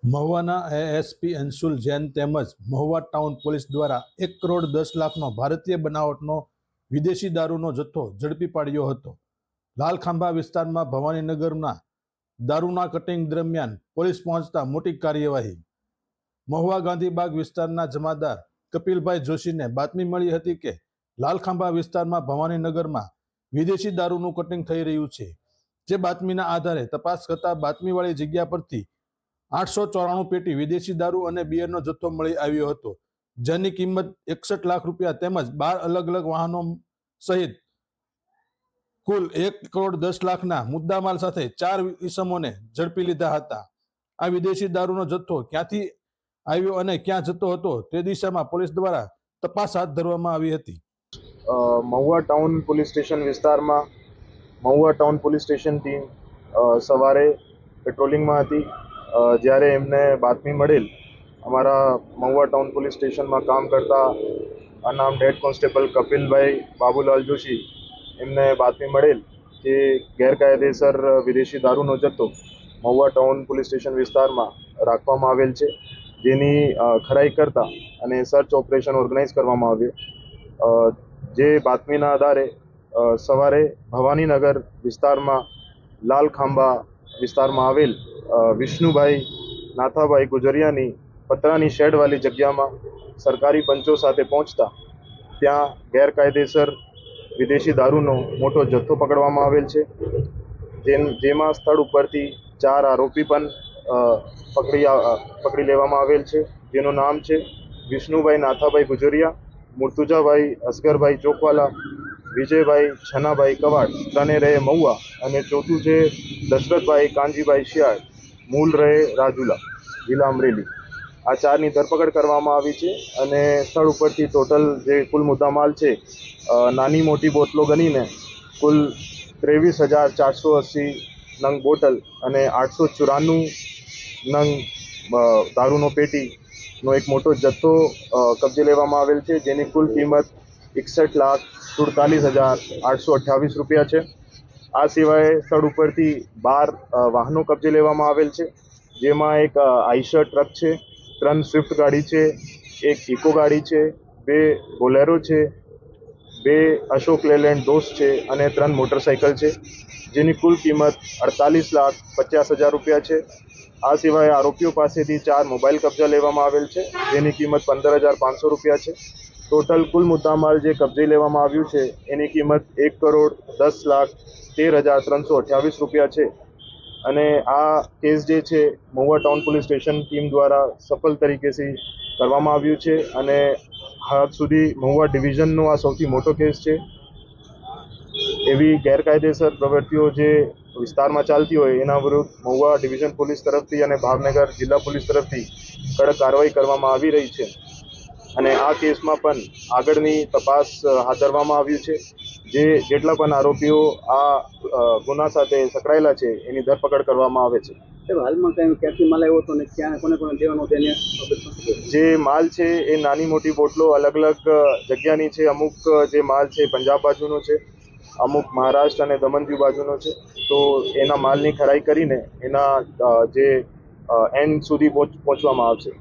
મહુવાના ASP Anshul Jain તેમજ Mahuva town police દ્વારા 1,10,00,000નો ભારતીય બનાવટનો વિદેશી દારૂનો જથ્થો ઝડપી પાડ્યો હતો. લાલખાંભા વિસ્તારમાં ભવાનીનગરના દારૂના કટિંગ દરમિયાન પોલીસ પહોંચતા મોટી કાર્યવાહી. મહુવા ગાંધીબાગ વિસ્તારના જમાદાર કપિલભાઈ જોશીને બાતમી મળી હતી કે લાલખાંભા વિસ્તારમાં ભવાનીનગરમાં વિદેશી દારૂનું કટિંગ થઈ રહ્યું છે. જે બાતમીના આધારે તપાસ કરતા બાતમીવાળી જગ્યા પરથી 894 પેટી વિદેશી દારૂ અને બિયરનો જથ્થો મળી આવ્યો હતો, જેની કિંમત 61 લાખ રૂપિયા તેમજ 12 અલગ અલગ વાહનો સહિત કુલ 1,10,00,000ના મુદ્દામાલ સાથે 4 ઈસમોને ઝડપી લીધા હતા. આ વિદેશી દારૂનો જથ્થો ક્યાંથી આવ્યો અને ક્યાં જતો હતો તે દિશામાં પોલીસ દ્વારા તપાસ હાથ ધરવામાં આવી હતી. મહુવા ટાઉન પોલીસ સ્ટેશન વિસ્તારમાં Mahuva town police station team સવારે પેટ્રોલિંગમાં હતી, જ્યારે એમને બાતમી મળેલ અમારા મહુવા ટાઉન પોલીસ સ્ટેશનમાં કામ કરતા અનામડ હેડ કોન્સ્ટેબલ કપિલભાઈ બાબુલાલ જોશી એમને બાતમી મળેલ કે ગેરકાયદેસર વિદેશી દારૂનો જથ્થો મહુવા ટાઉન પોલીસ સ્ટેશન વિસ્તારમાં રાખવામાં આવેલ છે, જેની ખરાઈ કરતા અને સર્ચ ઓપરેશન ઓર્ગેનાઇઝ કરવામાં આવ્યું. જે બાતમીના આધારે સવારે ભવાનીનગર વિસ્તારમાં લાલખાંભા વિસ્તારમાં આવેલ વિષ્ણુભાઈ નાથાભાઈ ગુજરિયાની પતરાની શેડવાળી જગ્યામાં સરકારી પંચો સાથે પહોંચતા ત્યાં ગેરકાયદેસર વિદેશી દારૂનો મોટો જથ્થો પકડવામાં આવેલ છે, જેમાં સ્થળ ઉપરથી 4 આરોપી પણ પકડી લેવામાં આવેલ છે, જેનું નામ છે વિષ્ણુભાઈ નાથાભાઈ ગુજરિયા, મુર્તુજાભાઈ અસગરભાઈ ચોકવાલા, વિજયભાઈ છનાભાઈ કવાડ, ત્રણે રહે મહુવા, અને ચોથું છે દશરથભાઈ કાનજીભાઈ શિયાળ, મૂળ રહે રાજુલા, જિલ્લા અમરેલી. આ 4ની ધરપકડ કરવામાં આવી છે અને સ્થળ ઉપરથી ટોટલ જે કુલ મુદ્દામાલ છે નાની મોટી બોટલો ગણીને કુલ 23,480 નંગ બોટલ અને 894 નંગ દારૂનો પેટીનો એક મોટો જથ્થો કબજે લેવામાં આવેલ છે, જેની કુલ કિંમત 61,47,828 રૂપિયા છે. આ સિવાય સ્થળ ઉપરથી 12 વાહનો કબજે લેવામાં આવેલ છે, જેમાં એક આઈશર ટ્રક છે, 3 સ્વિફ્ટ ગાડી છે, એક ઇકો ગાડી છે, 2 બોલેરો છે, 2 અશોક લેલેન્ડ દોસ્ત છે અને 3 મોટરસાઇકલ છે, જેની કુલ કિંમત 48,50,000 રૂપિયા છે. આ સિવાય આરોપીઓ પાસેથી 4 મોબાઈલ કબજા લેવામાં આવેલ છે, જેની કિંમત 15,500 રૂપિયા છે. ટોટલ કુલ મુદ્દામાલ જે કબજે લેવામાં આવ્યું છે એની કિંમત 1,10,13,328 રૂપિયા છે. અને આ કેસ જે છે Mahuva town police station team દ્વારા સફળ તરીકેથી કરવામાં આવ્યું છે અને હાલ સુધી મહુવા ડિવિઝનનો આ સૌથી મોટો કેસ છે. એવી ગેરકાયદેસર પ્રવૃત્તિઓ જે વિસ્તારમાં ચાલતી હોય એના વિરુદ્ધ મહુવા ડિવિઝન પોલીસ તરફથી અને ભાવનગર જિલ્લા પોલીસ તરફથી કડક કાર્યવાહી કરવામાં આવી રહી છે અને આ કેસમાં પણ આગળની તપાસ હાથ ધરવામાં આવ્યું છે. જેટલા પણ આરોપીઓ આ ગુના સાથે સંકળાયેલા છે એની ધરપકડ કરવામાં આવે છે. હાલમાં કઈ ક્યાંથી માલ આવ્યો હતો અને ક્યાં કોને કોને દેવાનો તેને જે માલ છે એ નાની મોટી બોટલો અલગ અલગ જગ્યાની છે. અમુક જે માલ છે પંજાબ બાજુનો છે, અમુક મહારાષ્ટ્ર અને દમણ દીવ બાજુનો છે. તો એના માલની ખરાઈ કરીને એના જે એન્ડ સુધી પહોંચવામાં આવશે.